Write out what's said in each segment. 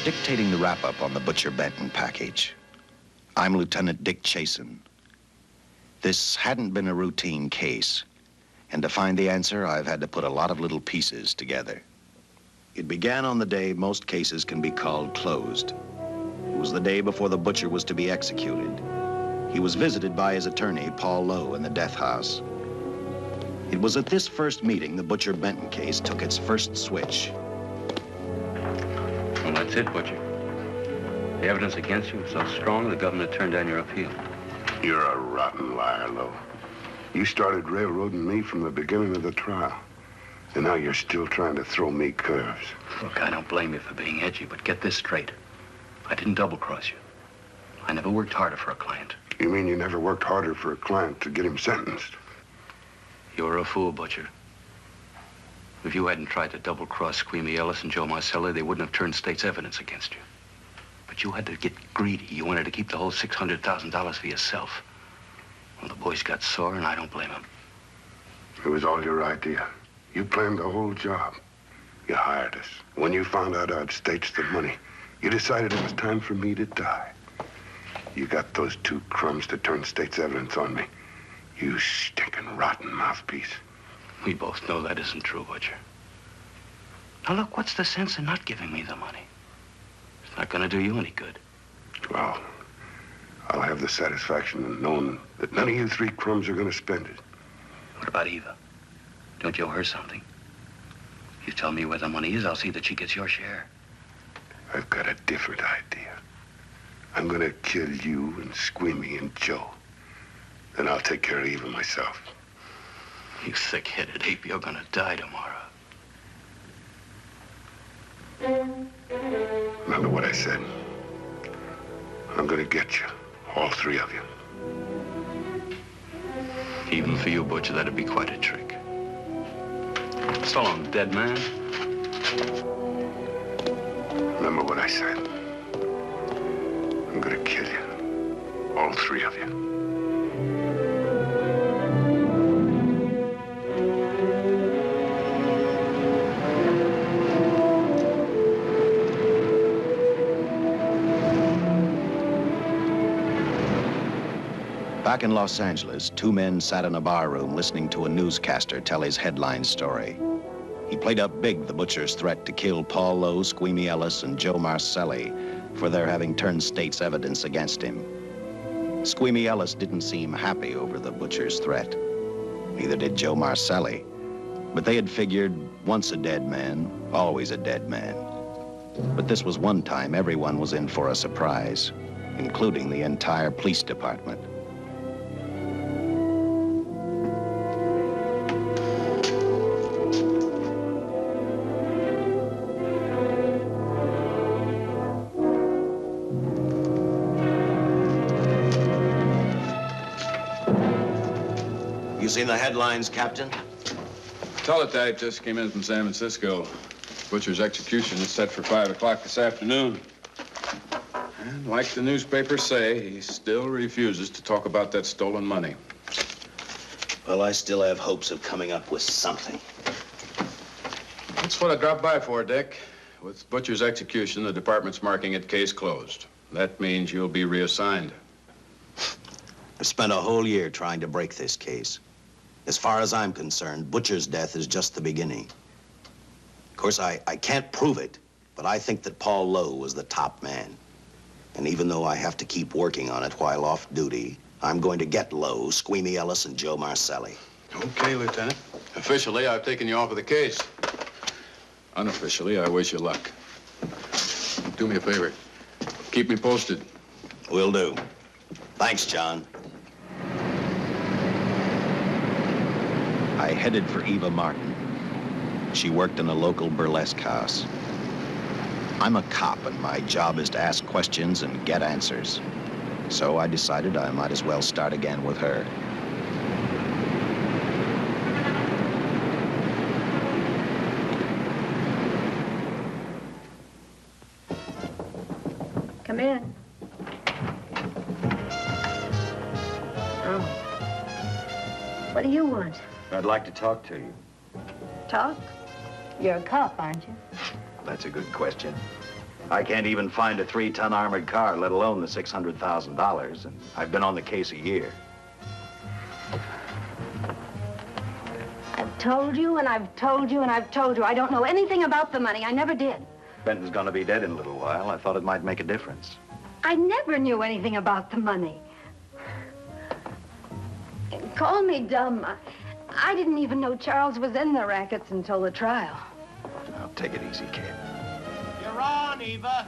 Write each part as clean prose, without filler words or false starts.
dictating the wrap-up on the Butcher Benton package. I'm Lieutenant Dick Chason. This hadn't been a routine case, and to find the answer, I've had to put a lot of little pieces together. It began on the day most cases can be called closed. It was the day before the butcher was to be executed. He was visited by his attorney, Paul Lowe, in the death house. It was at this first meeting the Butcher Benton case took its first switch. Well, that's it, Butcher. The evidence against you was so strong, the governor turned down your appeal. You're a rotten liar, Lowe. You started railroading me from the beginning of the trial. And now you're still trying to throw me curves. Look, I don't blame you for being edgy, but get this straight. I didn't double-cross you. I never worked harder for a client. You mean you never worked harder for a client to get him sentenced? You're a fool, Butcher. If you hadn't tried to double-cross Squeemy Ellis and Joe Marcelli, they wouldn't have turned state's evidence against you. But you had to get greedy. You wanted to keep the whole $600,000 for yourself. Well, the boys got sore, and I don't blame them. It was all your idea. You planned the whole job. You hired us. When you found out I'd staged the money, you decided it was time for me to die. You got those two crumbs to turn state's evidence on me. You stinking rotten mouthpiece. We both know that isn't true, Butcher. Now, look, what's the sense in not giving me the money? It's not going to do you any good. Well, I'll have the satisfaction of knowing that none of you three crumbs are going to spend it. What about Eva? Don't you owe her something? You tell me where the money is, I'll see that she gets your share. I've got a different idea. I'm going to kill you and Squeemy and Joe. Then I'll take care of Eva myself. You thick-headed ape, you're going to die tomorrow. Remember what I said. I'm going to get you, all three of you. Even for you, Butcher, that'd be quite a trick. So long, dead man. Remember what I said. I'm going to kill you, all three of you. Back in Los Angeles, two men sat in a bar room listening to a newscaster tell his headline story. He played up big the butcher's threat to kill Paul Lowe, Squeemy Ellis, and Joe Marcelli for their having turned state's evidence against him. Squeemy Ellis didn't seem happy over the butcher's threat. Neither did Joe Marcelli. But they had figured, once a dead man, always a dead man. But this was one time everyone was in for a surprise, including the entire police department. Seen the headlines, Captain? Teletype just came in from San Francisco. Butcher's execution is set for 5 o'clock this afternoon. And like the newspapers say, he still refuses to talk about that stolen money. Well, I still have hopes of coming up with something. That's what I dropped by for, Dick. With Butcher's execution, the department's marking it case closed. That means you'll be reassigned. I've spent a whole year trying to break this case. As far as I'm concerned, Butcher's death is just the beginning. Of course, I can't prove it, but I think that Paul Lowe was the top man. And even though I have to keep working on it while off duty, I'm going to get Lowe, Squeemy Ellis, and Joe Marcelli. Okay, Lieutenant. Officially, I've taken you off of the case. Unofficially, I wish you luck. Do me a favor. Keep me posted. Will do. Thanks, John. I headed for Eva Martin. She worked in a local burlesque house. I'm a cop, and my job is to ask questions and get answers. So I decided I might as well start again with her. Come in. Oh. What do you want? I'd like to talk to you. Talk? You're a cop, aren't you? That's a good question. I can't even find a 3-ton armored car, let alone the $600,000, and I've been on the case a year. I've told you, and I've told you, and I've told you. I don't know anything about the money. I never did. Benton's gonna be dead in a little while. I thought it might make a difference. I never knew anything about the money. Call me dumb. I didn't even know Charles was in the rackets until the trial. Now, take it easy, kid. You're on, Eva.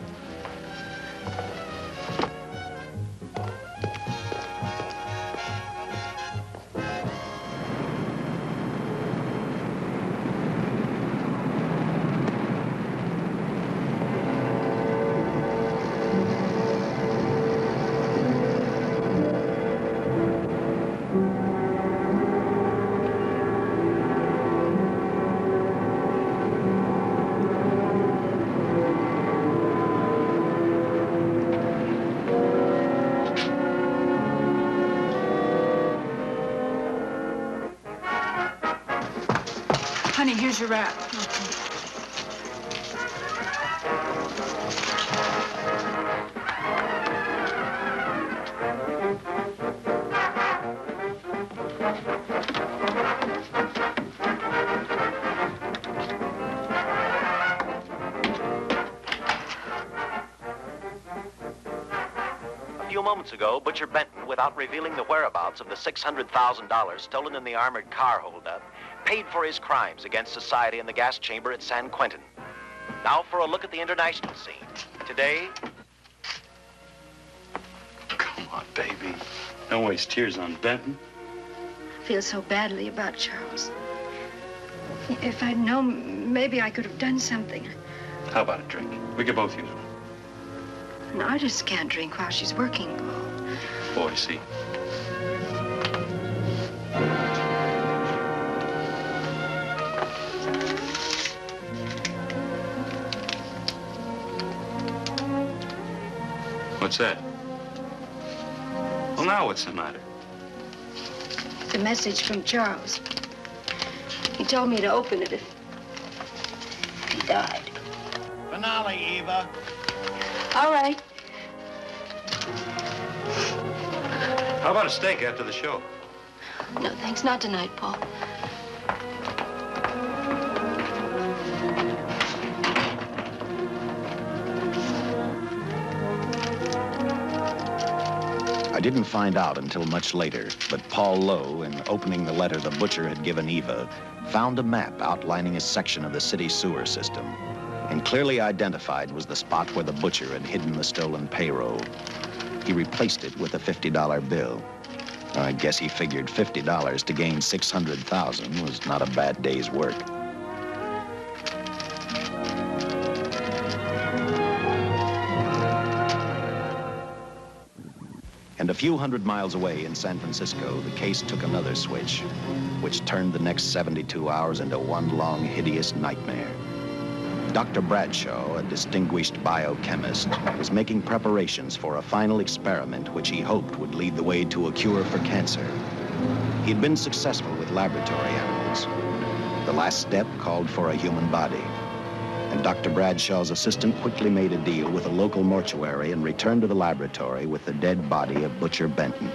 Honey, here's your wrap. A few moments ago, Butcher Benton, without revealing the whereabouts of the $600,000 stolen in the armored car holdup, paid for his crimes against society in the gas chamber at San Quentin. Now for a look at the international scene. Today... Come on, baby. Don't waste tears on Benton. I feel so badly about Charles. If I'd known, maybe I could have done something. How about a drink? We could both use one. An artist can't drink while she's working, Paul. Boy, see. What's that? Well, now what's the matter? It's a message from Charles. He told me to open it if he died. Finale, Eva. All right. How about a steak after the show? No, thanks. Not tonight, Paul. I didn't find out until much later, but Paul Lowe, in opening the letter the butcher had given Eva, found a map outlining a section of the city sewer system, and clearly identified was the spot where the butcher had hidden the stolen payroll. He replaced it with a $50 bill. I guess he figured $50 to gain $600,000 was not a bad day's work. And a few hundred miles away in San Francisco, the case took another switch, which turned the next 72 hours into one long, hideous nightmare. Dr. Bradshaw, a distinguished biochemist, was making preparations for a final experiment which he hoped would lead the way to a cure for cancer. He'd been successful with laboratory animals. The last step called for a human body. And Dr. Bradshaw's assistant quickly made a deal with a local mortuary and returned to the laboratory with the dead body of Butcher Benton.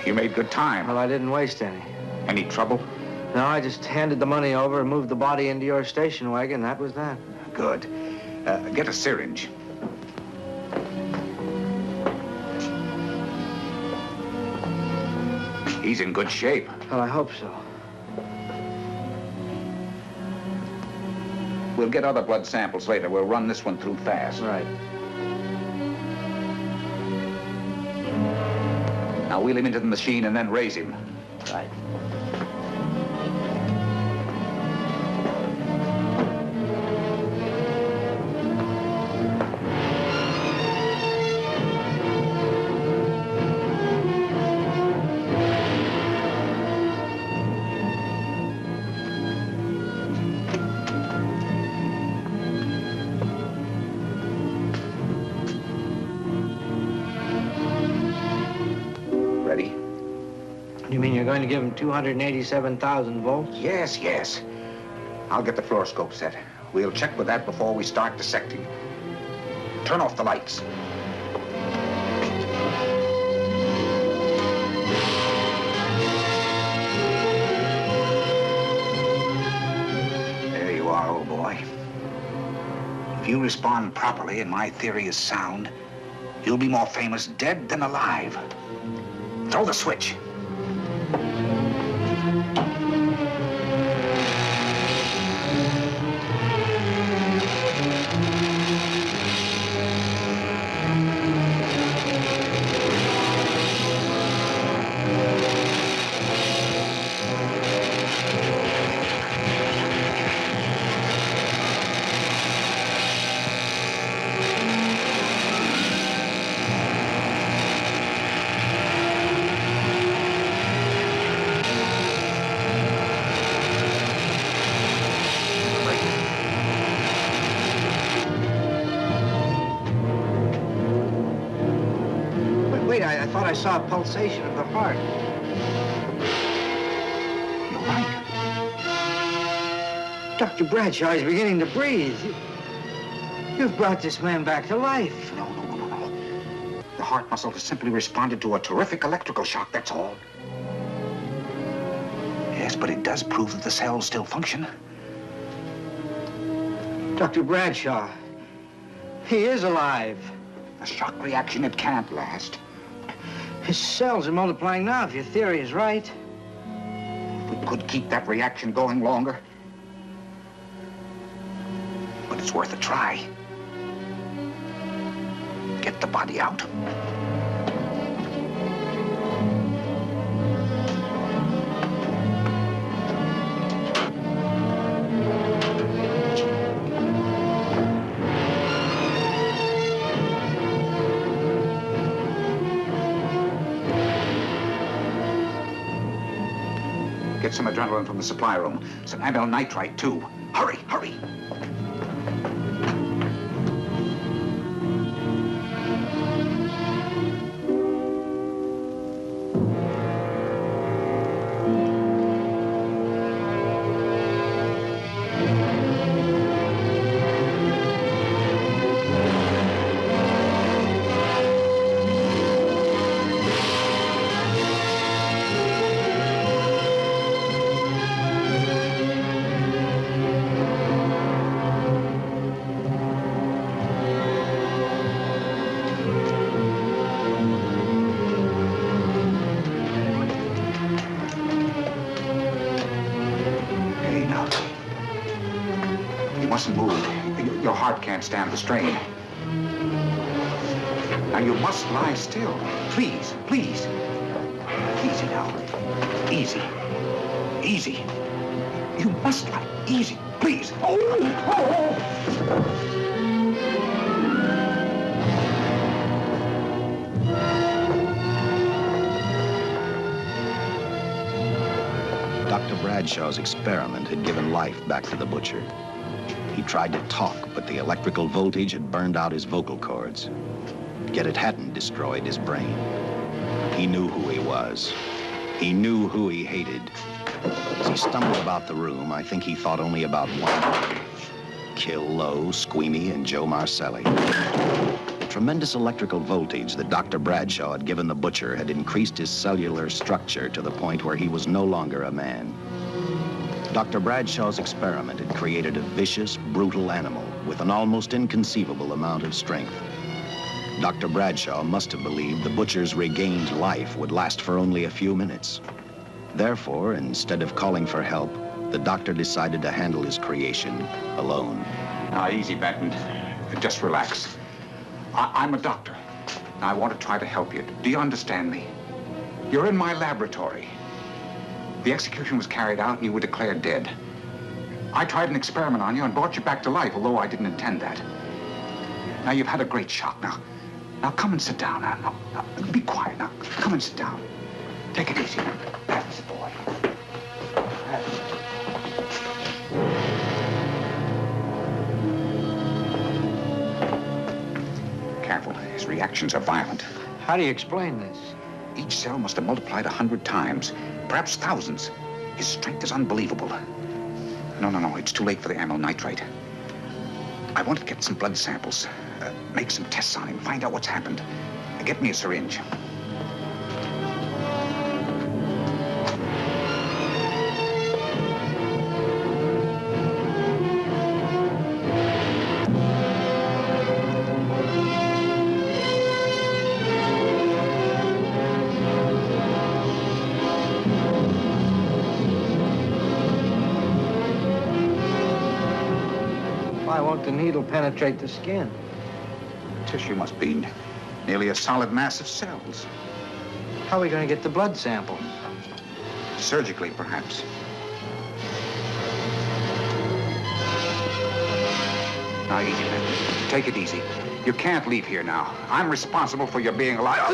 You made good time. Well, I didn't waste any. Any trouble? No, I just handed the money over and moved the body into your station wagon. That was that. Good. Get a syringe. He's in good shape. Well, I hope so. We'll get other blood samples later. We'll run this one through fast. Right. Now wheel him into the machine and then raise him. Right. You mean you're going to give him 287,000 volts? Yes, yes. I'll get the fluoroscope set. We'll check with that before we start dissecting. Turn off the lights. There you are, old boy. If you respond properly and my theory is sound, you'll be more famous dead than alive. Throw the switch. I thought I saw a pulsation of the heart. You're right. Dr. Bradshaw is beginning to breathe. You've brought this man back to life. No. The heart muscle has simply responded to a terrific electrical shock, that's all. Yes, but it does prove that the cells still function. Dr. Bradshaw, he is alive. A shock reaction, it can't last. His cells are multiplying now, if your theory is right. We could keep that reaction going longer. But it's worth a try. Get the body out. Get some adrenaline from the supply room. Some amyl nitrite, too. Hurry, hurry. Your heart can't stand the strain. Now, you must lie still. Please, please. Easy now. Easy. Easy. You must lie. Easy, please. Dr. Bradshaw's experiment had given life back to the butcher. He tried to talk, but the electrical voltage had burned out his vocal cords. Yet it hadn't destroyed his brain. He knew who he was. He knew who he hated. As he stumbled about the room, I think he thought only about one: kill Lowe, Squeemy, and Joe Marcelli. The tremendous electrical voltage that Dr. Bradshaw had given the butcher had increased his cellular structure to the point where he was no longer a man. Dr. Bradshaw's experiment had created a vicious, brutal animal with an almost inconceivable amount of strength. Dr. Bradshaw must have believed the butcher's regained life would last for only a few minutes. Therefore, instead of calling for help, the doctor decided to handle his creation alone. Now, easy, Benton. Just relax. I'm a doctor. I want to try to help you. Do you understand me? You're in my laboratory. The execution was carried out and you were declared dead. I tried an experiment on you and brought you back to life, although I didn't intend that. Now, you've had a great shock. Now come and sit down. Now, be quiet. Now, come and sit down. Take it easy. That's the boy. Careful. His reactions are violent. How do you explain this? Each cell must have multiplied 100 times, perhaps thousands. His strength is unbelievable. No, it's too late for the amyl nitrite. I want to get some blood samples, make some tests on him, find out what's happened. Get me a syringe. Why won't the needle penetrate the skin? Tissue must be nearly a solid mass of cells. How are we going to get the blood sample? Surgically, perhaps. Now, easy, man. Take it easy. You can't leave here now. I'm responsible for your being alive.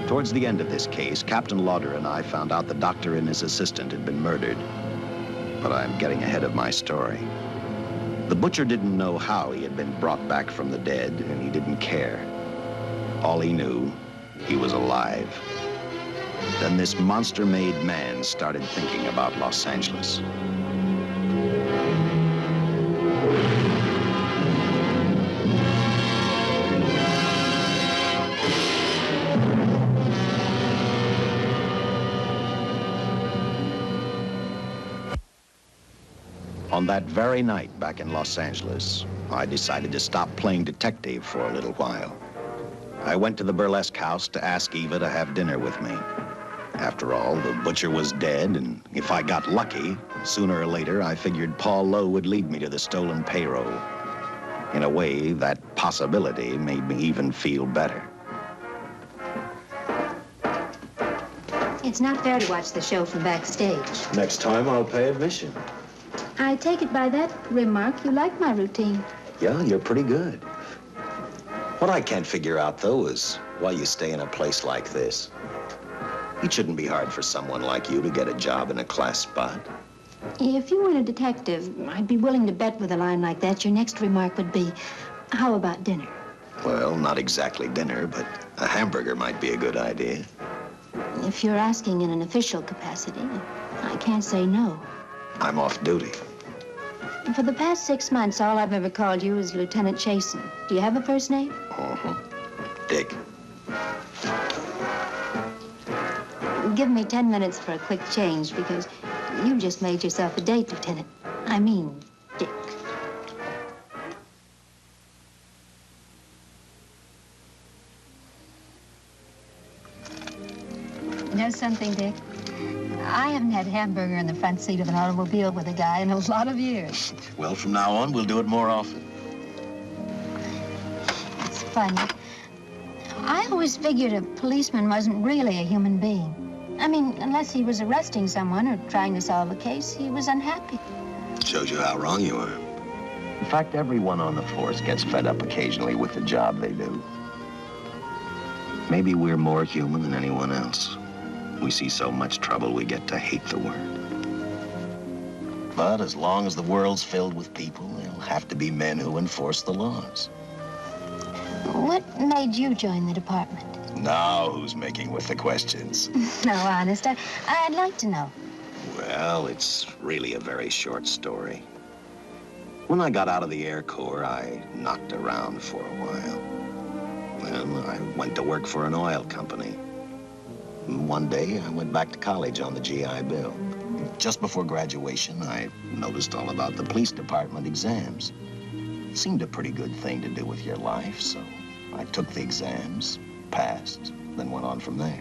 Towards the end of this case, Captain Lauder and I found out the doctor and his assistant had been murdered. But I'm getting ahead of my story. The butcher didn't know how he had been brought back from the dead, and he didn't care. All he knew, he was alive. Then this monster-made man started thinking about Los Angeles. On that very night back in Los Angeles, I decided to stop playing detective for a little while. I went to the burlesque house to ask Eva to have dinner with me. After all, the butcher was dead, and if I got lucky, sooner or later, I figured Paul Lowe would lead me to the stolen payroll. In a way, that possibility made me even feel better. It's not fair to watch the show from backstage. Next time, I'll pay admission. I take it by that remark you like my routine. Yeah, you're pretty good. What I can't figure out, though, is why you stay in a place like this. It shouldn't be hard for someone like you to get a job in a class spot. If you weren't a detective, I'd be willing to bet with a line like that your next remark would be, how about dinner? Well, not exactly dinner, but a hamburger might be a good idea. If you're asking in an official capacity, I can't say no. I'm off duty. For the past 6 months, all I've ever called you is Lieutenant Chason. Do you have a first name? Uh-huh. Dick. Give me 10 minutes for a quick change, because you just made yourself a date, Lieutenant. I mean, Dick. You know something, Dick? I haven't had a hamburger in the front seat of an automobile with a guy in a lot of years. Well, from now on, we'll do it more often. It's funny. I always figured a policeman wasn't really a human being. I mean, unless he was arresting someone or trying to solve a case, he was unhappy. Shows you how wrong you are. In fact, everyone on the force gets fed up occasionally with the job they do. Maybe we're more human than anyone else. We see so much trouble, we get to hate the word. But as long as the world's filled with people, there'll have to be men who enforce the laws. What made you join the department? Now who's making with the questions? No, honest, I'd like to know. Well, it's really a very short story. When I got out of the Air Corps, I knocked around for a while. Well, I went to work for an oil company. One day, I went back to college on the GI Bill. Just before graduation, I noticed all about the police department exams. Seemed a pretty good thing to do with your life, so I took the exams, passed, then went on from there.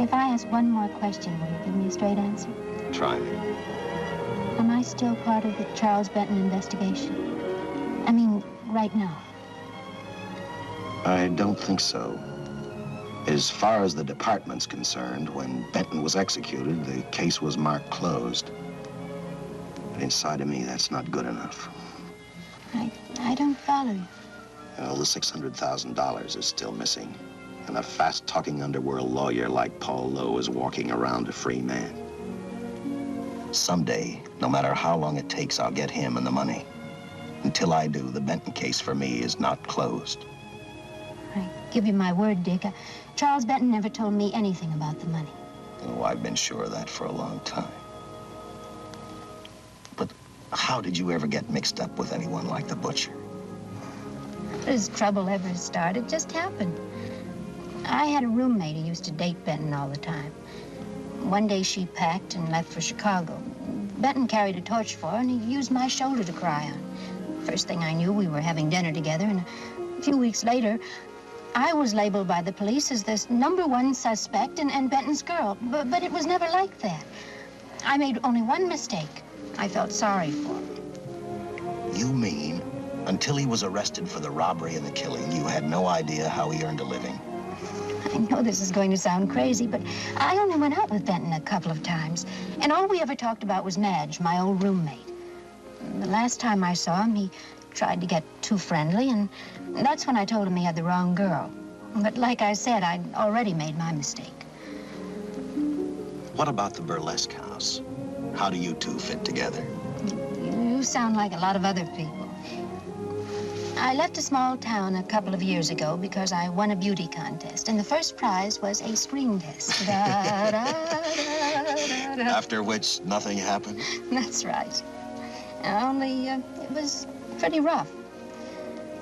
If I ask one more question, will you give me a straight answer? Try me. Am I still part of the Charles Benton investigation? I mean, right now. I don't think so. As far as the department's concerned, when Benton was executed, the case was marked closed. But inside of me, that's not good enough. I don't follow you. Well, the $600,000 is still missing. And a fast-talking underworld lawyer like Paul Lowe is walking around a free man. Someday, no matter how long it takes, I'll get him and the money. Until I do, the Benton case for me is not closed. I give you my word, Dick. Charles Benton never told me anything about the money. Oh, I've been sure of that for a long time. But how did you ever get mixed up with anyone like the butcher? As trouble ever started, just happened. I had a roommate who used to date Benton all the time. One day she packed and left for Chicago. Benton carried a torch for her, and he used my shoulder to cry on. First thing I knew, we were having dinner together, and a few weeks later, I was labeled by the police as this #1 suspect and Benton's girl, but it was never like that. I made only one mistake. I felt sorry for him. You mean, until he was arrested for the robbery and the killing, you had no idea how he earned a living? I know this is going to sound crazy, but I only went out with Benton a couple of times, and all we ever talked about was Madge, my old roommate. The last time I saw him, he tried to get too friendly, and that's when I told him he had the wrong girl. But like I said, I'd already made my mistake. What about the burlesque house? How do you two fit together? You sound like a lot of other people. I left a small town a couple of years ago because I won a beauty contest, and the first prize was a screen test. Da, da, da, da. After which, nothing happened? That's right. Only it was pretty rough.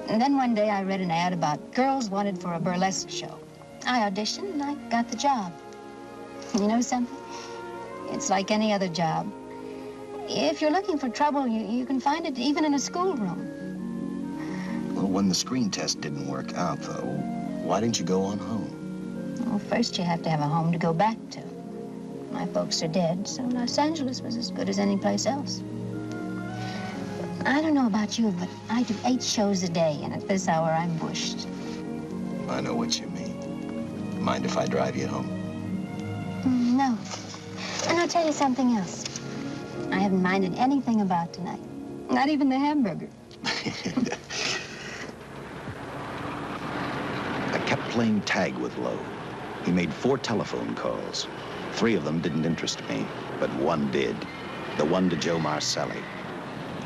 And then one day I read an ad about girls wanted for a burlesque show. I auditioned and I got the job. You know something? It's like any other job. If you're looking for trouble, you can find it even in a schoolroom. Well, when the screen test didn't work out, though, why didn't you go on home? Well, first you have to have a home to go back to. My folks are dead, so Los Angeles was as good as any place else. I don't know about you, but I do 8 shows a day, and at this hour, I'm bushed. I know what you mean. Mind if I drive you home? No. And I'll tell you something else. I haven't minded anything about tonight. Not even the hamburger. I kept playing tag with Lowe. He made 4 telephone calls. 3 of them didn't interest me, but one did. The one to Joe Marcelli.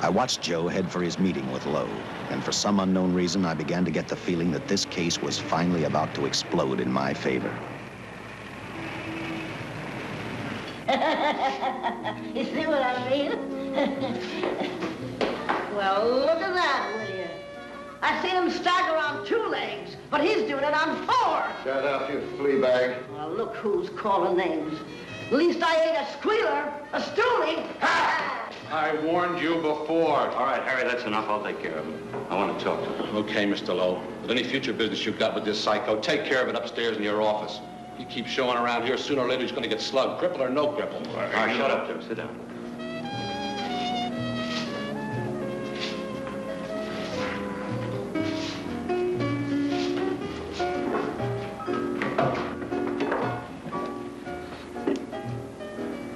I watched Joe head for his meeting with Lowe, and for some unknown reason, I began to get the feeling that this case was finally about to explode in my favor. You see what I mean? Well, look at that, will you? I seen him stagger on 2 legs, but he's doing it on 4. Shut up, you flea bag. Well, look who's calling names. At least I ain't a squealer, a stoolie. I warned you before. All right, Harry, that's enough. I'll take care of him. I want to talk to him. Okay, Mr. Lowe. With any future business you've got with this psycho, take care of it upstairs in your office. If you keep showing around here, sooner or later he's going to get slugged, cripple or no cripple. All right, shut up, Joe. Sit down.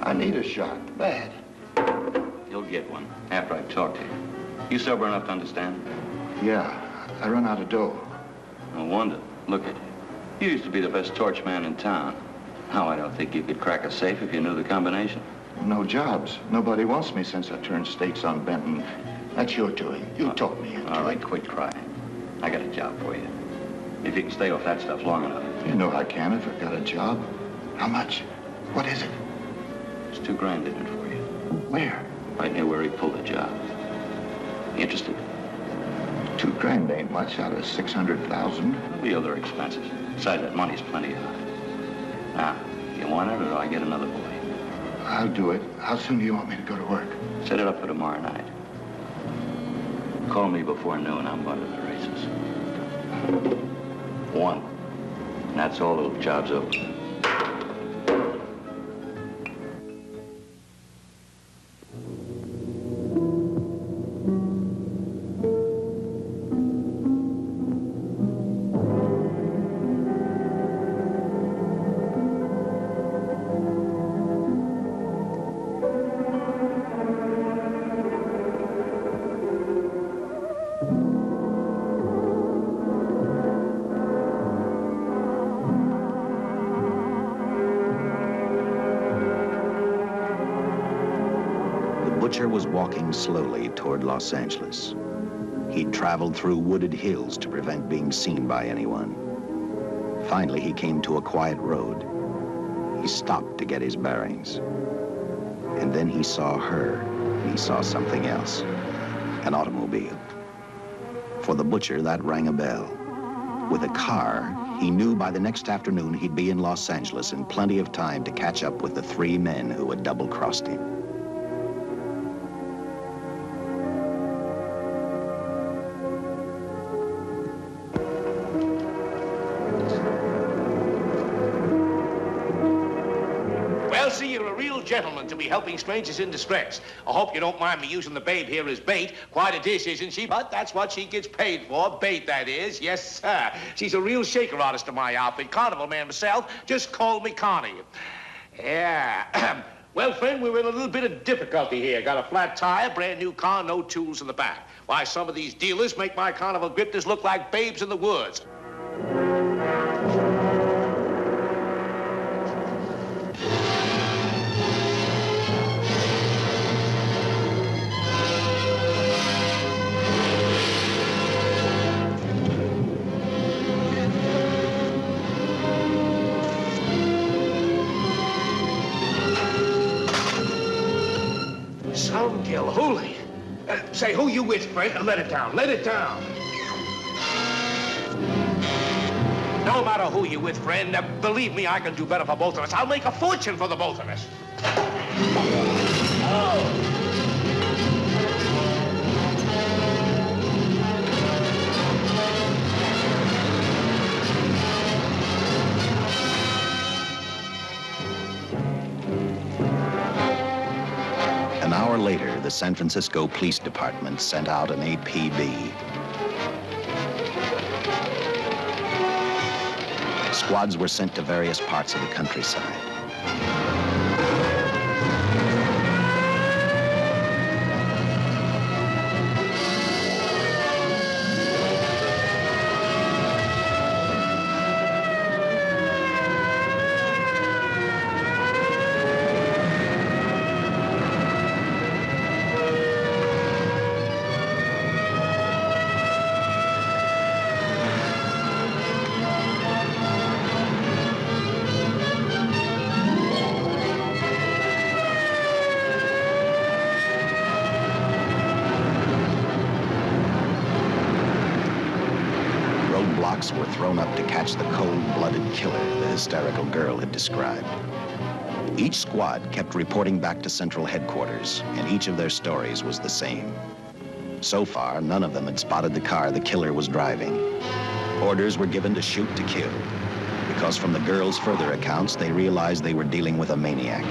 I need a shot, bad. You'll get one after I've talked to you. You sober enough to understand? Yeah, I run out of dough. No wonder. Look at you. You used to be the best torch man in town. Now I don't think you could crack a safe if you knew the combination. No jobs. Nobody wants me since I turned states on Benton. That's your doing. You talked me into it. All right, quit crying. I got a job for you. If you can stay off that stuff long enough. You know I can if I've got a job. How much? What is it? It's $2 grand in it for you. Where? Right near where he pulled the job. Interested? $2 grand ain't much out of 600,000. There'll be other expenses. Besides, that money's plenty of it. Now, you want it or do I get another boy? I'll do it. How soon do you want me to go to work? Set it up for tomorrow night. Call me before noon. I'm going to the races. 1. And that's all. The job's over. Butcher was walking slowly toward Los Angeles. He'd traveled through wooded hills to prevent being seen by anyone. Finally, he came to a quiet road. He stopped to get his bearings. And then he saw her. He saw something else. An automobile. For the butcher, that rang a bell. With a car, he knew by the next afternoon he'd be in Los Angeles in plenty of time to catch up with the 3 men who had double-crossed him. Gentleman to be helping strangers in distress. I hope you don't mind me using the babe here as bait. Quite a dish, isn't she? But that's what she gets paid for. Bait, that is. Yes, sir. She's a real shaker artist in my outfit. Carnival man myself. Just call me Connie. Yeah. Well, friend, we're in a little bit of difficulty here. Got a flat tire, brand new car, no tools in the back. Why, some of these dealers make my carnival grifters look like babes in the woods. Holy. Say, who you with, Fred? Let it down. Let it down. No matter who you with, friend, believe me, I can do better for both of us. I'll make a fortune for the both of us. Oh! An hour later, the San Francisco Police Department sent out an APB. Squads were sent to various parts of the countryside. Were thrown up to catch the cold-blooded killer the hysterical girl had described. Each squad kept reporting back to Central Headquarters, and each of their stories was the same. So far, none of them had spotted the car the killer was driving. Orders were given to shoot to kill, because from the girls' further accounts, they realized they were dealing with a maniac.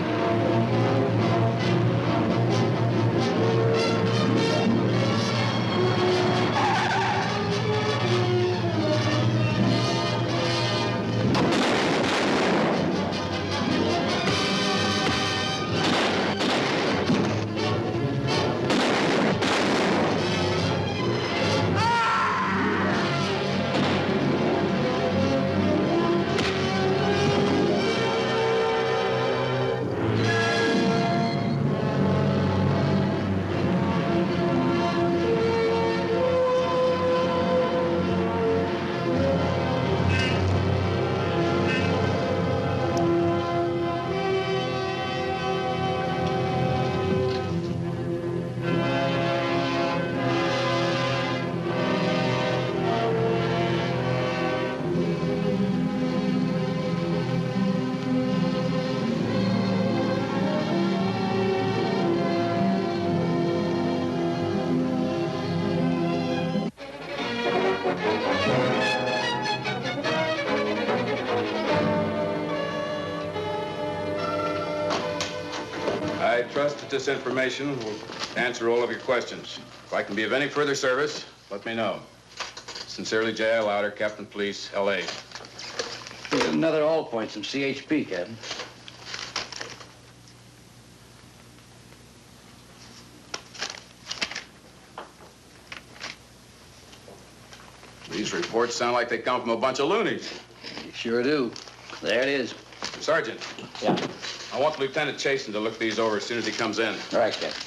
I trust that this information will answer all of your questions. If I can be of any further service, let me know. Sincerely, J.I. Lauder, Captain Police, L.A. Here's another all points from CHP, Captain. These reports sound like they come from a bunch of loonies. You sure do. There it is. Sergeant. Yeah. I want Lieutenant Chason to look these over as soon as he comes in. All right, Captain.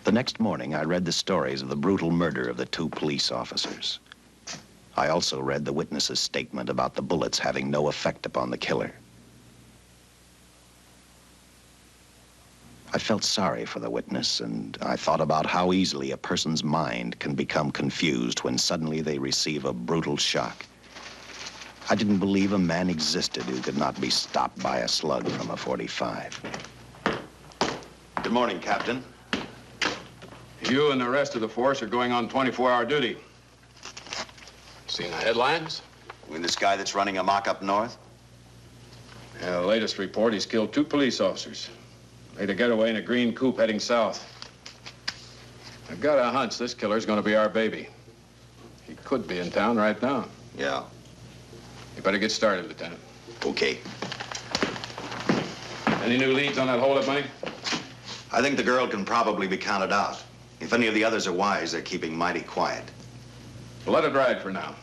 The next morning, I read the stories of the brutal murder of the 2 police officers. I also read the witness's statement about the bullets having no effect upon the killer. I felt sorry for the witness, and I thought about how easily a person's mind can become confused when suddenly they receive a brutal shock. I didn't believe a man existed who could not be stopped by a slug from a .45. Good morning, Captain. You and the rest of the force are going on 24-hour duty. Seen the headlines? You mean this guy that's running amok up north? Yeah, the latest report, he's killed 2 police officers. Made a getaway in a green coupe heading south. I've got a hunch this killer's gonna be our baby. He could be in town right now. Yeah. You better get started, Lieutenant. Okay. Any new leads on that holdup money? I think the girl can probably be counted out. If any of the others are wise, they're keeping mighty quiet. Well, let it ride for now.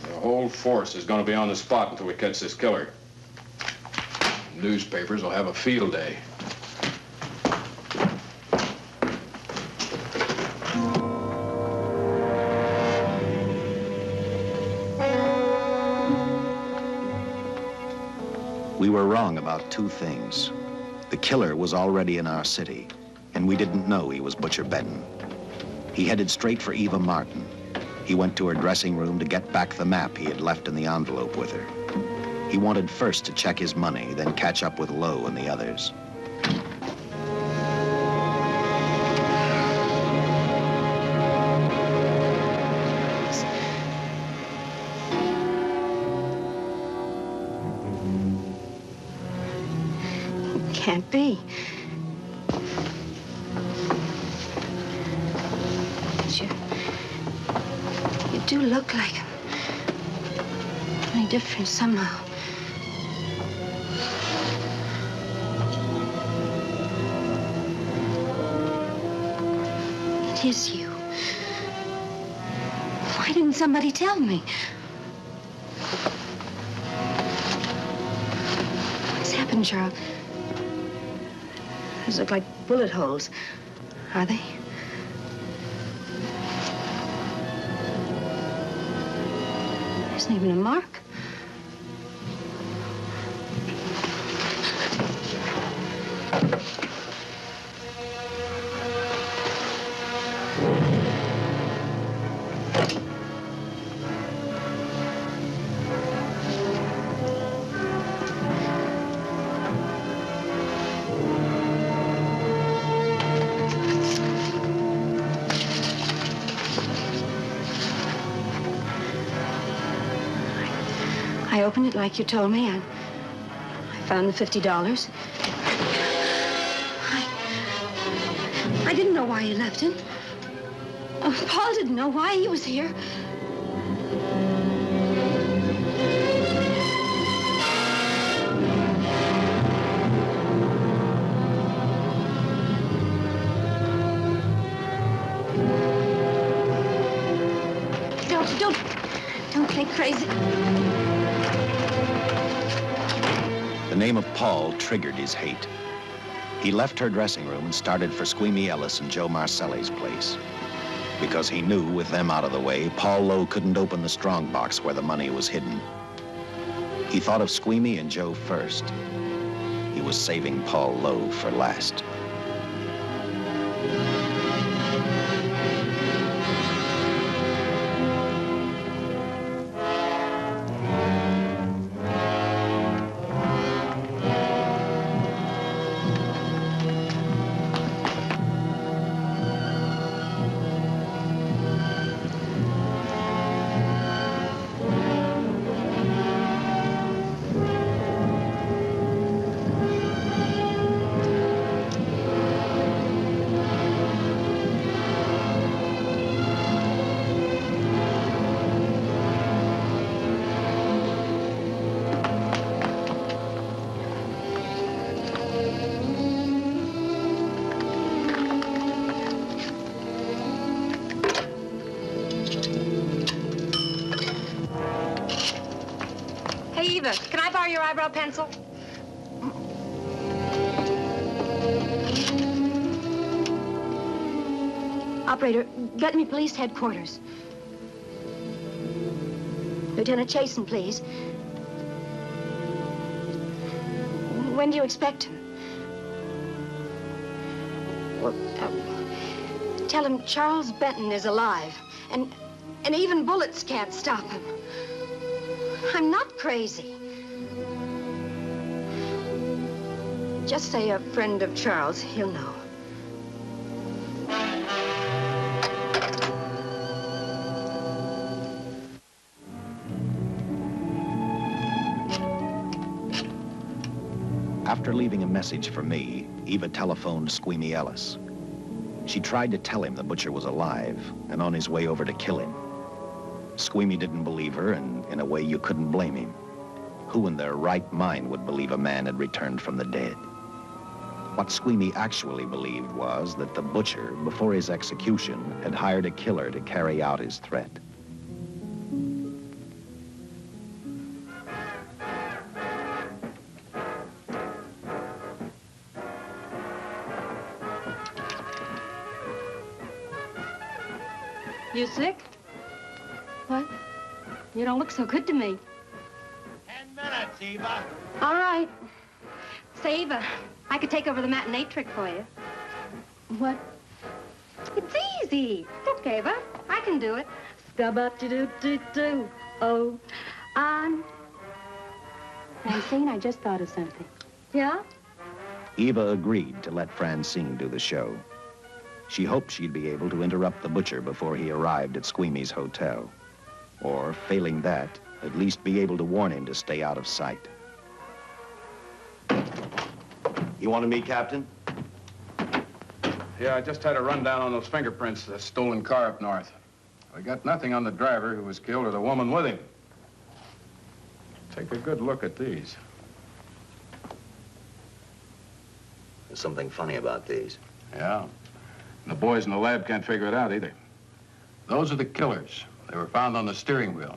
The whole force is going to be on the spot until we catch this killer. Newspapers will have a field day. We were wrong about 2 things. The killer was already in our city, and we didn't know he was Butcher Benton. He headed straight for Eva Martin. He went to her dressing room to get back the map he had left in the envelope with her. He wanted first to check his money, then catch up with Lowe and the others. Can't be. But you do look like him. Only different somehow. It is you. Why didn't somebody tell me? What's happened, Charles? Those look like bullet holes. Are they? There isn't even a mark. I opened it like you told me, and I found the $50. I didn't know why you left him. Paul didn't know why he was here. Don't play crazy. The name of Paul triggered his hate. He left her dressing room and started for Squeemy Ellis and Joe Marcelli's place. Because he knew, with them out of the way, Paul Lowe couldn't open the strong box where the money was hidden. He thought of Squeemy and Joe first. He was saving Paul Lowe for last. Eva, can I borrow your eyebrow pencil? Operator, get me police headquarters. Lieutenant Chason, please. When do you expect him? Well, tell him Charles Benton is alive, and even bullets can't stop him. I'm not crazy. Just say a friend of Charles, he'll know. After leaving a message for me, Eva telephoned Squeemy Ellis. She tried to tell him the butcher was alive and on his way over to kill him. Squeemy didn't believe her, and in a way you couldn't blame him. Who in their right mind would believe a man had returned from the dead? What Squeemy actually believed was that the butcher, before his execution, had hired a killer to carry out his threat. You sick? What? You don't look so good to me. 10 minutes, Eva. All right. Say, Eva, I could take over the matinee trick for you. What? It's easy. Look, Eva, I can do it. Scabba-doo-doo-doo. Oh, Francine, I just thought of something. Yeah? Eva agreed to let Francine do the show. She hoped she'd be able to interrupt the butcher before he arrived at Squeamy's hotel. Or, failing that, at least be able to warn him to stay out of sight. You wanted me, Captain? Yeah, I just had a rundown on those fingerprints of the stolen car up north. We got nothing on the driver who was killed or the woman with him. Take a good look at these. There's something funny about these. Yeah. And the boys in the lab can't figure it out either. Those are the killers. They were found on the steering wheel.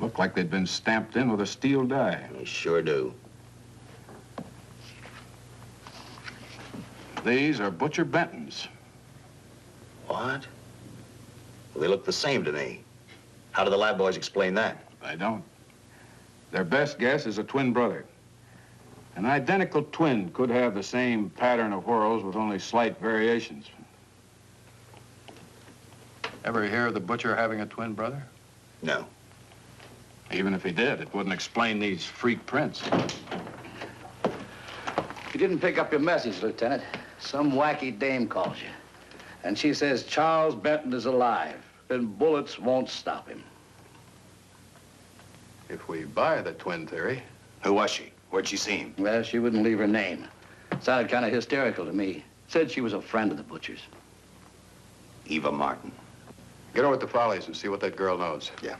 Looked like they'd been stamped in with a steel die. They sure do. These are Butcher Benton's. What? Well, they look the same to me. How do the lab boys explain that? They don't. Their best guess is a twin brother. An identical twin could have the same pattern of whorls with only slight variations. Ever hear of the butcher having a twin brother? No. Even if he did, it wouldn't explain these freak prints. You didn't pick up your message, Lieutenant. Some wacky dame calls you. And she says Charles Benton is alive, and bullets won't stop him. If we buy the twin theory. Who was she? Where'd she see him? Well, she wouldn't leave her name. Sounded kind of hysterical to me. Said she was a friend of the butcher's. Eva Martin. Get over at the Follies and see what that girl knows. Yeah.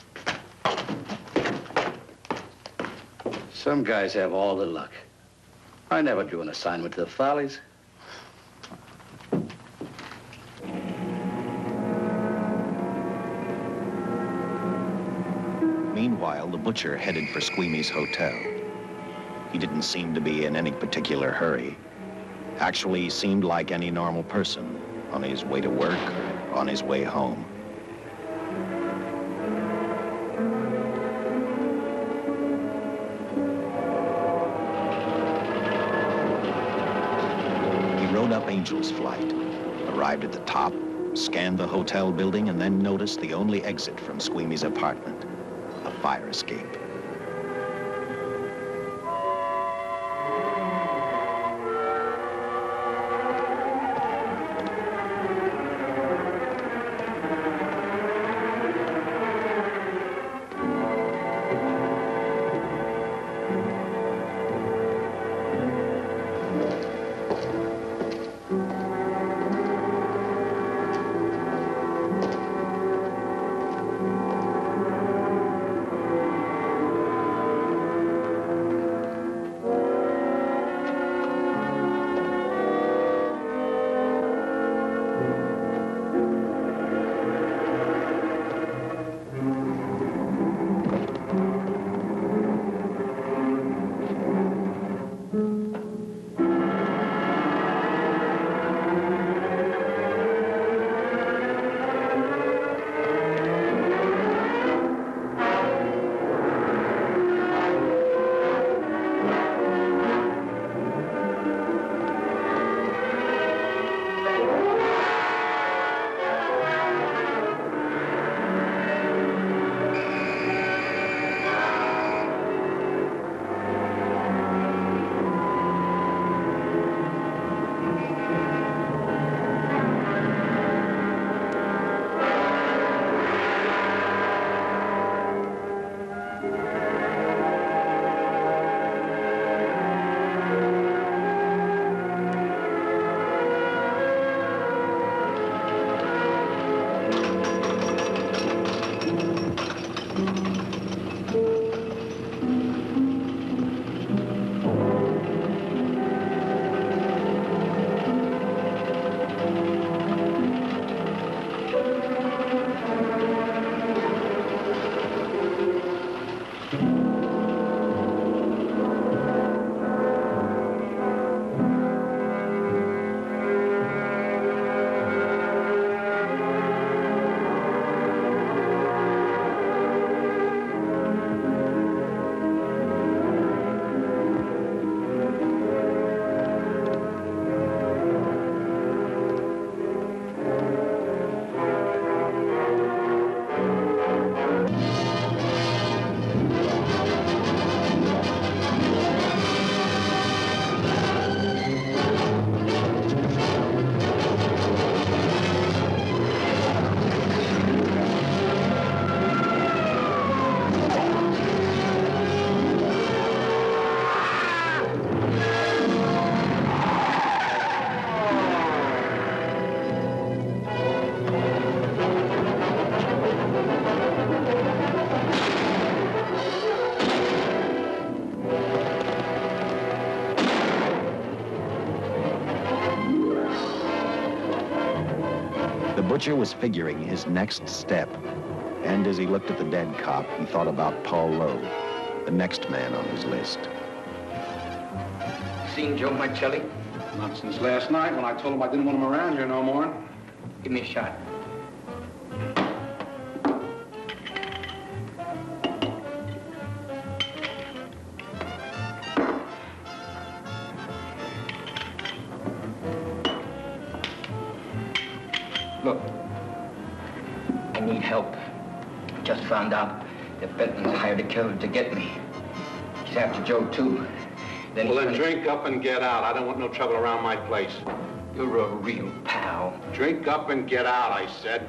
Some guys have all the luck. I never drew an assignment to the Follies. Meanwhile, the butcher headed for Squeamy's hotel. He didn't seem to be in any particular hurry. Actually, he seemed like any normal person, on his way to work or on his way home. He rode up Angel's Flight, arrived at the top, scanned the hotel building, and then noticed the only exit from Squeamy's apartment, a fire escape. Butcher was figuring his next step. And as he looked at the dead cop, he thought about Paul Lowe, the next man on his list. Seen Joe Marcelli? Not since last night when I told him I didn't want him around here no more. Give me a shot. Look, I need help. Just found out that Benton's hired a killer to get me. He's after Joe, too. Well, then drink up and get out. I don't want no trouble around my place. You're a real pal. Drink up and get out, I said.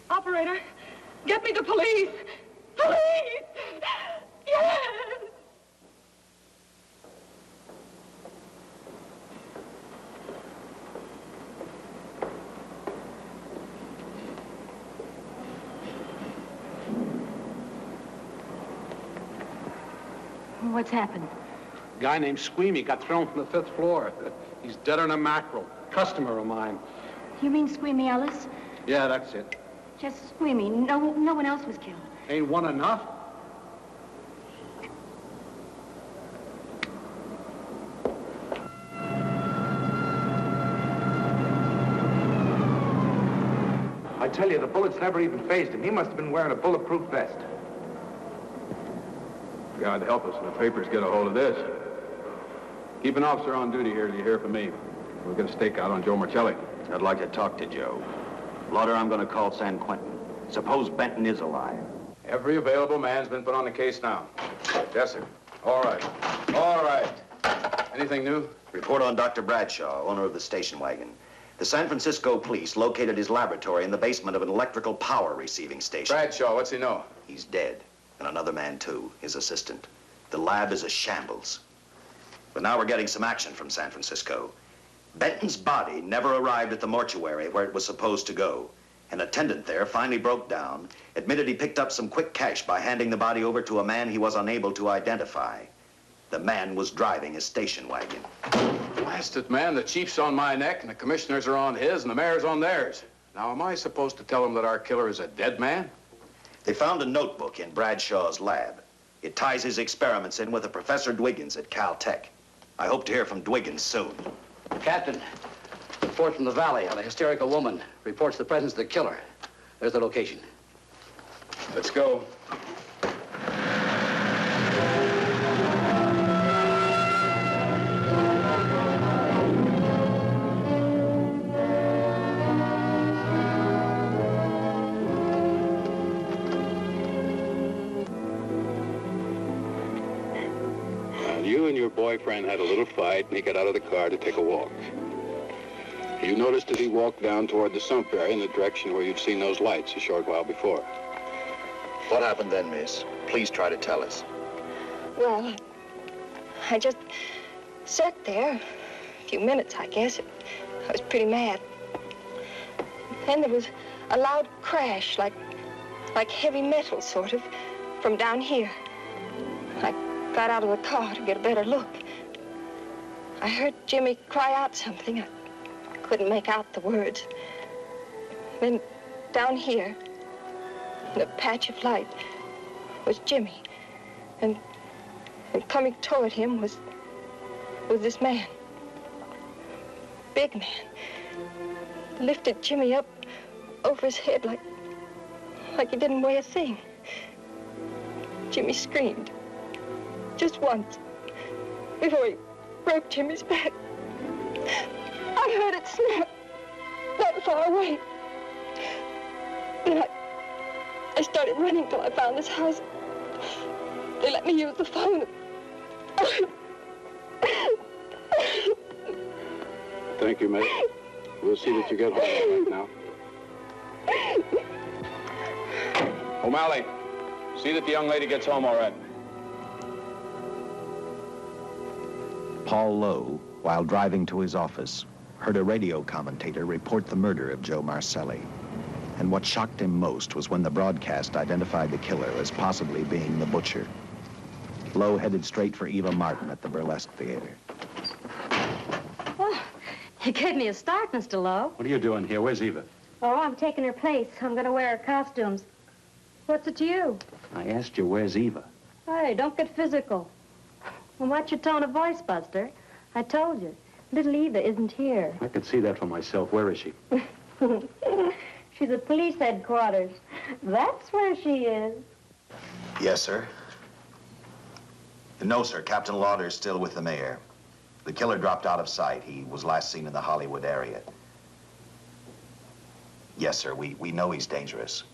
Operator, get me the police. Police! Yes! What's happened? A guy named Squeemy got thrown from the 5th floor. He's deader than a mackerel. Customer of mine. You mean Squeemy Ellis? Yeah, that's it. Just Squeemy. No one else was killed. Ain't one enough? I tell you, the bullets never even phased him. He must have been wearing a bulletproof vest. God help us when the papers get a hold of this. Keep an officer on duty here till you hear from me. We'll get a stakeout on Joe Marcelli. I'd like to talk to Joe. Lauder, I'm going to call San Quentin. Suppose Benton is alive. Every available man's been put on the case now. Yes, sir. All right. All right. Anything new? Report on Dr. Bradshaw, owner of the station wagon. The San Francisco police located his laboratory in the basement of an electrical power receiving station. Bradshaw, what's he know? He's dead. And another man, too, his assistant. The lab is a shambles. But now we're getting some action from San Francisco. Benton's body never arrived at the mortuary where it was supposed to go. An attendant there finally broke down, admitted he picked up some quick cash by handing the body over to a man he was unable to identify. The man was driving a station wagon. Blast it, man. The chief's on my neck, and the commissioners are on his, and the mayor's on theirs. Now, am I supposed to tell them that our killer is a dead man? They found a notebook in Bradshaw's lab. It ties his experiments in with a Professor Dwiggins at Caltech. I hope to hear from Dwiggins soon. Captain, report from the valley on a hysterical woman. Reports the presence of the killer. There's the location. Let's go. You and your boyfriend had a little fight, and he got out of the car to take a walk. You noticed that he walked down toward the sump area in the direction where you'd seen those lights a short while before. What happened then, miss? Please try to tell us. Well, I just sat there a few minutes, I guess. I was pretty mad. Then there was a loud crash, like heavy metal, sort of, from down here. I got out of the car to get a better look. I heard Jimmy cry out something. I couldn't make out the words. Then down here, in a patch of light, was Jimmy. And coming toward him was this man. Big man. Lifted Jimmy up over his head like he didn't weigh a thing. Jimmy screamed. Just once, before he broke Jimmy's back. I heard it snap that far away. Then I started running till I found this house. They let me use the phone. Thank you, mate. We'll see that you get home right now. O'Malley, see that the young lady gets home all right. Paul Lowe, while driving to his office, heard a radio commentator report the murder of Joe Marcelli. And what shocked him most was when the broadcast identified the killer as possibly being the butcher. Lowe headed straight for Eva Martin at the Burlesque Theater. Oh, you gave me a start, Mr. Lowe. What are you doing here? Where's Eva? Oh, I'm taking her place. I'm going to wear her costumes. What's it to you? I asked you, where's Eva? Hey, don't get physical. Well, watch your tone of voice, Buster. I told you. Little Eva isn't here. I could see that for myself. Where is she? She's at police headquarters. That's where she is. Yes, sir. No, sir. Captain Lauder is still with the mayor. The killer dropped out of sight. He was last seen in the Hollywood area. Yes, sir. We know he's dangerous.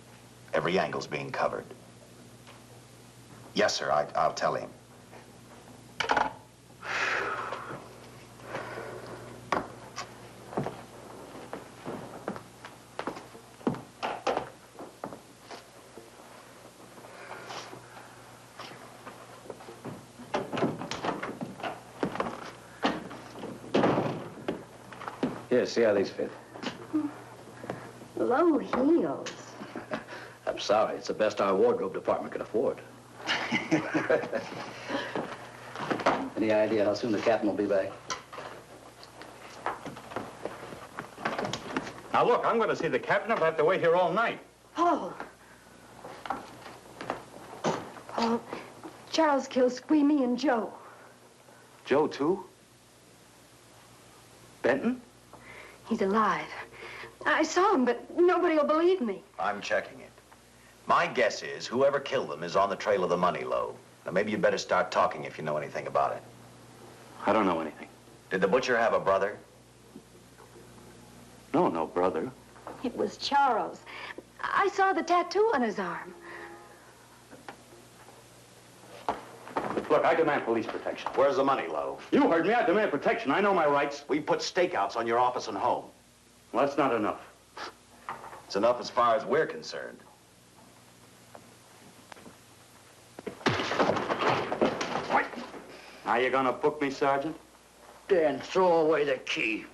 Every angle's being covered. Yes, sir. I'll tell him. Here, see how these fit. Low heels. I'm sorry. It's the best our wardrobe department can afford. Any idea how soon the captain will be back? Now, look, I'm going to see the captain. I'll have to wait here all night. Paul. Paul, Charles killed Squeemy and Joe. Joe, too? Benton? He's alive. I saw him, but nobody will believe me. I'm checking it. My guess is whoever killed them is on the trail of the money, Lowe. Now, maybe you'd better start talking if you know anything about it. I don't know anything. Did the butcher have a brother? No, no brother. It was Charles. I saw the tattoo on his arm. Look, I demand police protection. Where's the money, Lowe? You heard me. I demand protection. I know my rights. We put stakeouts on your office and home. Well, that's not enough. It's enough as far as we're concerned. Now you gonna book me, Sergeant? Then throw away the key.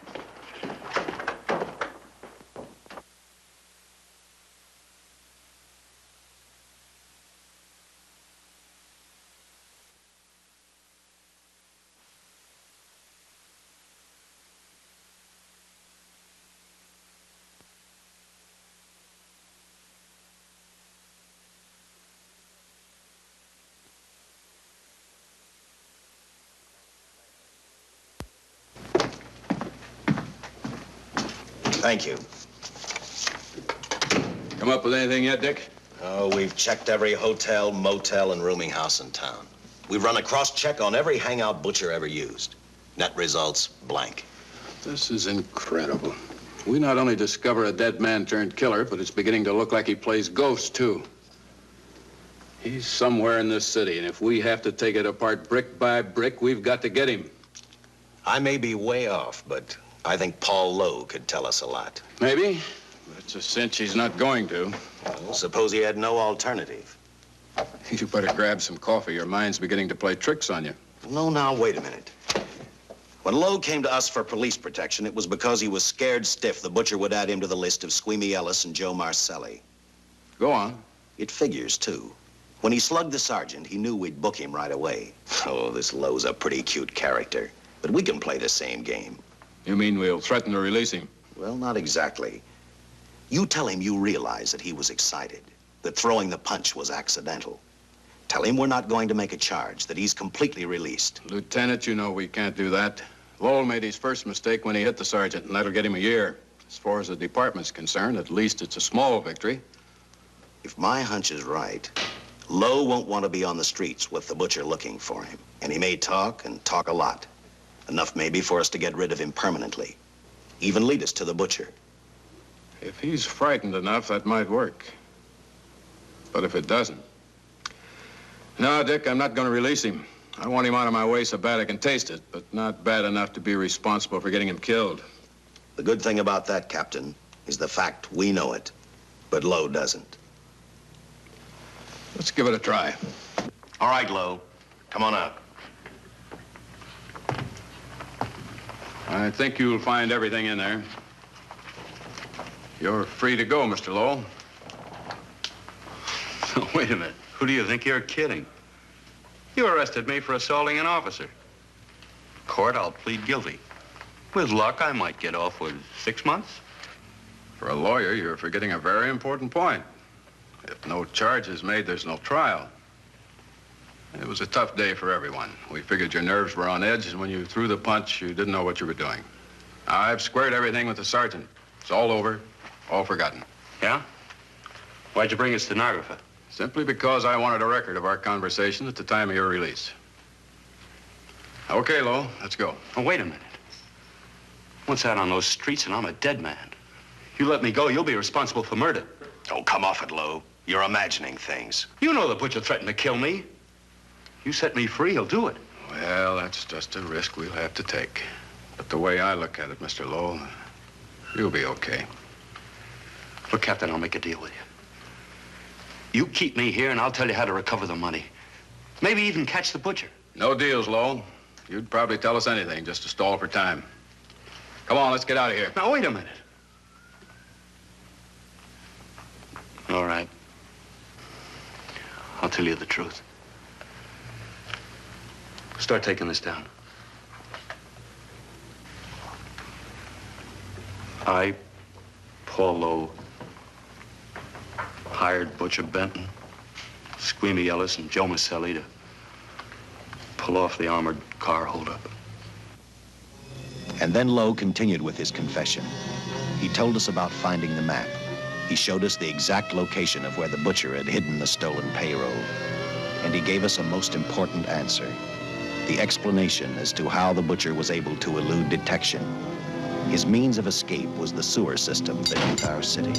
Thank you. Come up with anything yet, Dick? Oh, we've checked every hotel, motel, and rooming house in town. We've run a cross-check on every hangout Butcher ever used. Net results, blank. This is incredible. We not only discover a dead man turned killer, but it's beginning to look like he plays ghost, too. He's somewhere in this city, and if we have to take it apart brick by brick, we've got to get him. I may be way off, but I think Paul Lowe could tell us a lot. Maybe. It's a cinch he's not going to. Well, suppose he had no alternative. You better grab some coffee. Your mind's beginning to play tricks on you. No, now, wait a minute. When Lowe came to us for police protection, it was because he was scared stiff the Butcher would add him to the list of Squeemy Ellis and Joe Marcelli. Go on. It figures, too. When he slugged the sergeant, he knew we'd book him right away. Oh, this Lowe's a pretty cute character. But we can play the same game. You mean we'll threaten to release him? Well, not exactly. You tell him you realize that he was excited, that throwing the punch was accidental. Tell him we're not going to make a charge, that he's completely released. Lieutenant, you know we can't do that. Lowell made his first mistake when he hit the sergeant, and that'll get him a year. As far as the department's concerned, at least it's a small victory. If my hunch is right, Lowe won't want to be on the streets with the Butcher looking for him. And he may talk, and talk a lot. Enough maybe for us to get rid of him permanently. Even lead us to the Butcher. If he's frightened enough, that might work. But if it doesn't... No, Dick, I'm not going to release him. I want him out of my way so bad I can taste it, but not bad enough to be responsible for getting him killed. The good thing about that, Captain, is the fact we know it, but Lowe doesn't. Let's give it a try. All right, Lowe. Come on out. I think you'll find everything in there. You're free to go, Mr. Lowell. Wait a minute. Who do you think you're kidding? You arrested me for assaulting an officer. Court, I'll plead guilty. With luck, I might get off with 6 months. For a lawyer, you're forgetting a very important point. If no charge is made, there's no trial. It was a tough day for everyone. We figured your nerves were on edge, and when you threw the punch, you didn't know what you were doing. I've squared everything with the sergeant. It's all over, all forgotten. Yeah? Why'd you bring a stenographer? Simply because I wanted a record of our conversation at the time of your release. Okay, Lowell, let's go. Oh, wait a minute. Once out on those streets and I'm a dead man. You let me go, you'll be responsible for murder. Oh, come off it, Lowe. You're imagining things. You know the Butcher threatened to kill me. You set me free, he'll do it. Well, that's just a risk we'll have to take. But the way I look at it, Mr. Lowell, you'll be okay. Look, Captain, I'll make a deal with you. You keep me here, and I'll tell you how to recover the money. Maybe even catch the Butcher. No deals, Lowell. You'd probably tell us anything just to stall for time. Come on, let's get out of here. Now, wait a minute. All right. I'll tell you the truth. Start taking this down. I, Paul Lowe, hired Butcher Benton, Squeemy Ellis, and Joe Marcelli to pull off the armored car holdup. And then Lowe continued with his confession. He told us about finding the map. He showed us the exact location of where the Butcher had hidden the stolen payroll. And he gave us a most important answer. The explanation as to how the Butcher was able to elude detection. His means of escape was the sewer system beneath our city.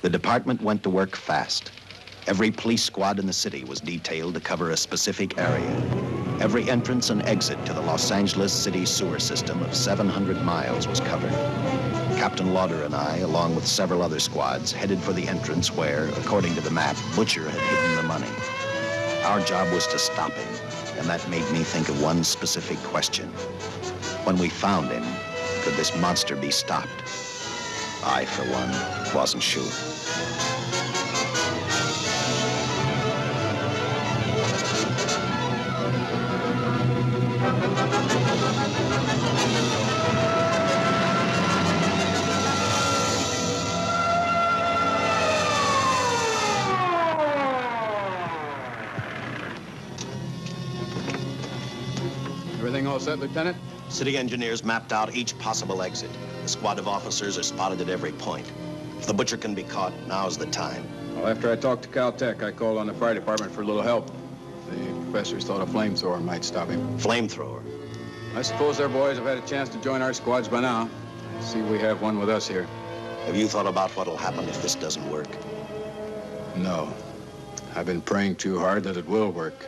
The department went to work fast. Every police squad in the city was detailed to cover a specific area. Every entrance and exit to the Los Angeles city sewer system of 700 miles was covered. Captain Lauder and I, along with several other squads, headed for the entrance where, according to the map, Butcher had hidden the money. Our job was to stop him, and that made me think of one specific question. When we found him, could this monster be stopped? I, for one, wasn't sure. Everything all set, Lieutenant? City engineers mapped out each possible exit. A squad of officers are spotted at every point. If the Butcher can be caught, now's the time. Well, after I talked to Caltech, I called on the fire department for a little help. The professors thought a flamethrower might stop him. Flamethrower? I suppose their boys have had a chance to join our squads by now. I see we have one with us here. Have you thought about what'll happen if this doesn't work? No. I've been praying too hard that it will work.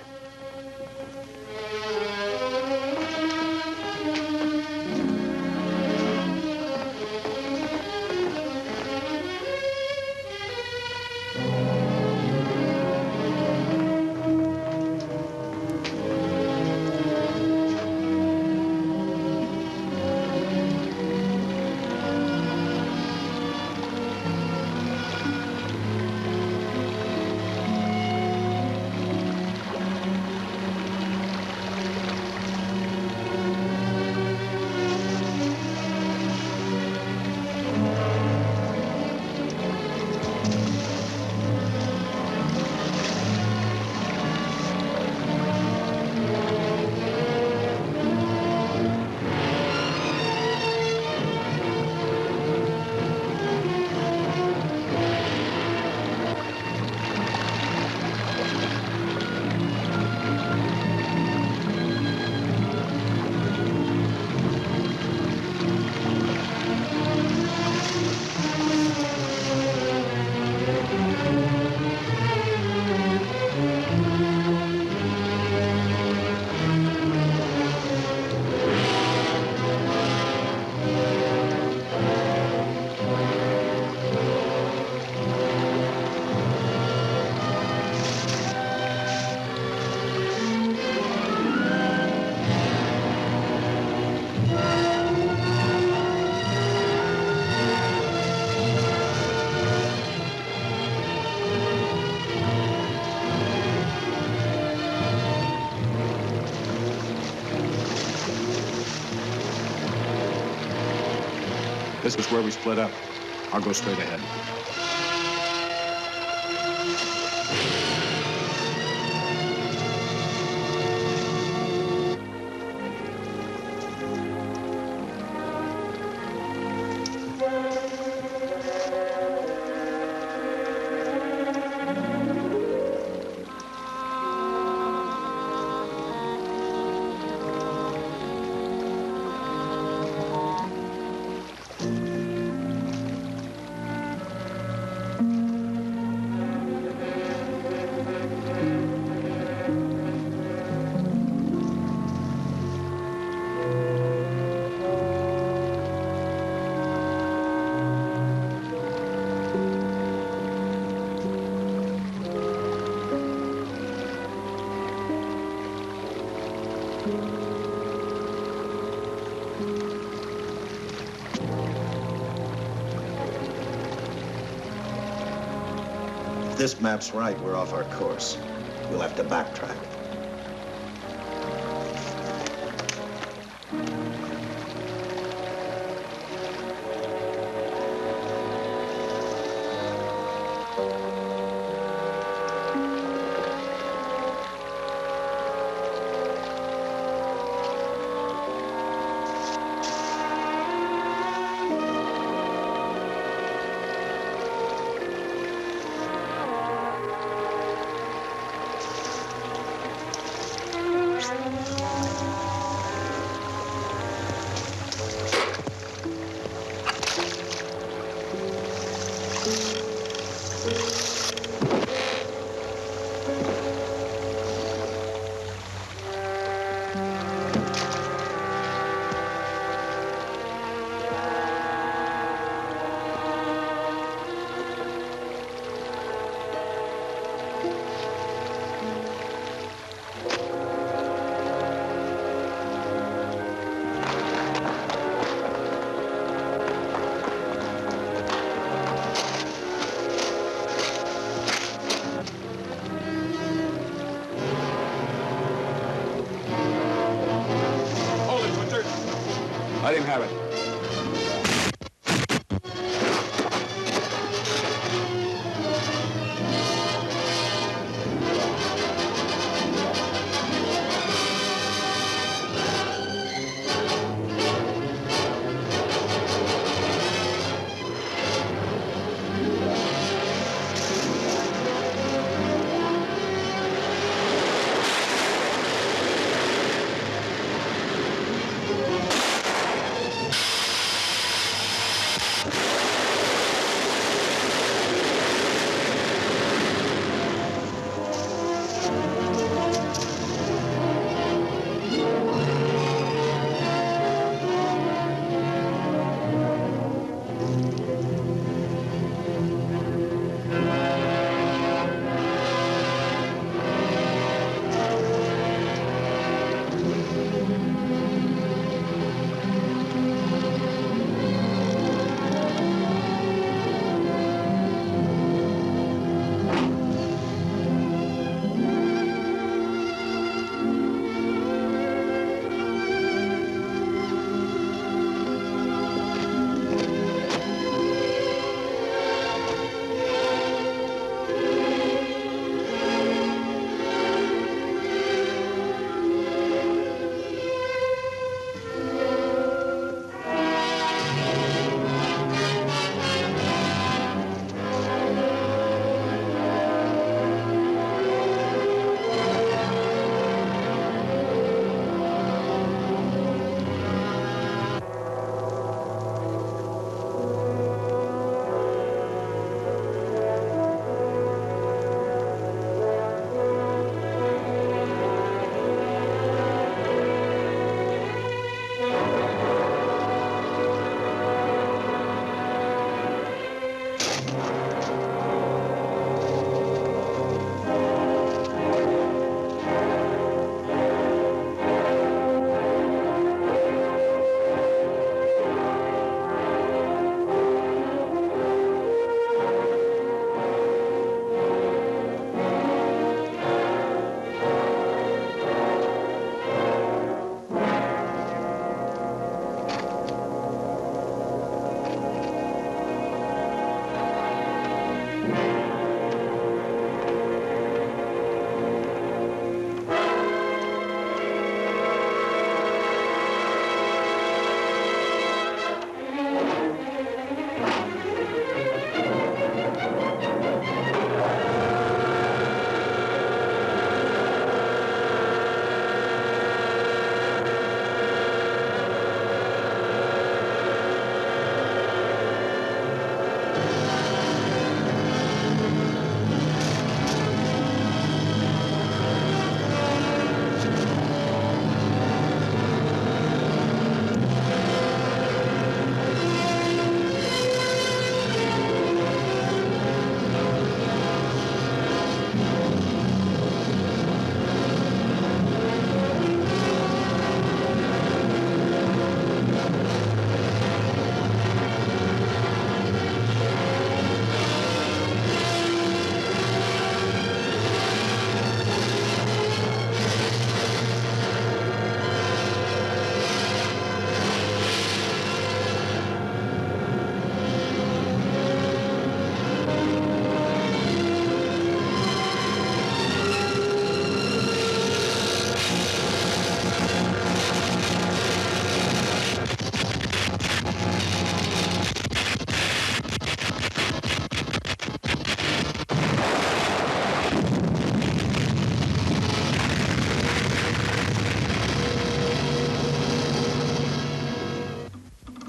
This is where we split up. I'll go straight ahead. If this map's right, we're off our course. We'll have to backtrack.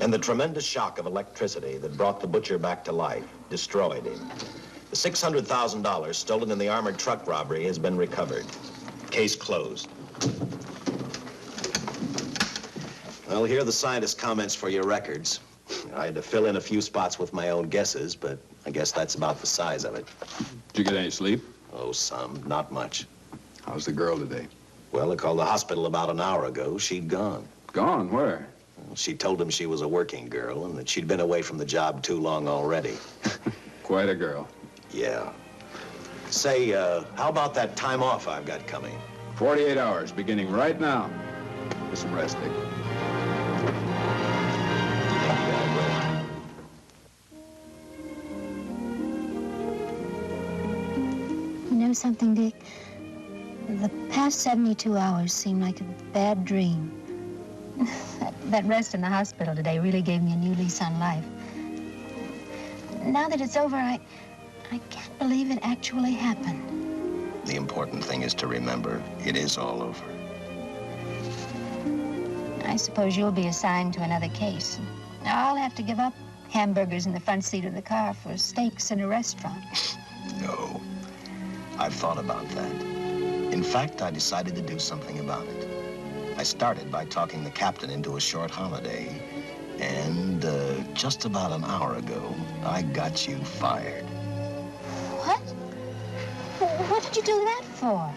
And the tremendous shock of electricity that brought the butcher back to life destroyed him. The $600,000 stolen in the armored truck robbery has been recovered. Case closed. Well, here are the scientist's comments for your records. I had to fill in a few spots with my own guesses, but I guess that's about the size of it. Did you get any sleep? Oh, some. Not much. How's the girl today? Well, I called the hospital about an hour ago. She'd gone. Gone? Where? Well, she told him she was a working girl and that she'd been away from the job too long already. Quite a girl. Yeah. Say, how about that time off I've got coming? 48 hours, beginning right now. Get some rest, Dick. You know something, Dick? The past 72 hours seem like a bad dream. That rest in the hospital today really gave me a new lease on life. Now that it's over, I can't believe it actually happened. The important thing is to remember, it is all over. I suppose you'll be assigned to another case. Now, I'll have to give up hamburgers in the front seat of the car for steaks in a restaurant. No. I've thought about that. In fact, I decided to do something about it. I started by talking the captain into a short holiday, and just about an hour ago, I got you fired. What? What did you do that for?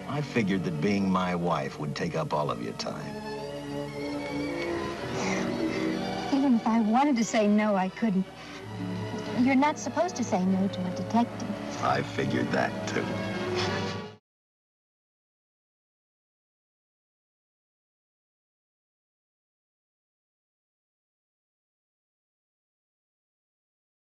I figured that being my wife would take up all of your time. Even if I wanted to say no, I couldn't. You're not supposed to say no to a detective. I figured that, too.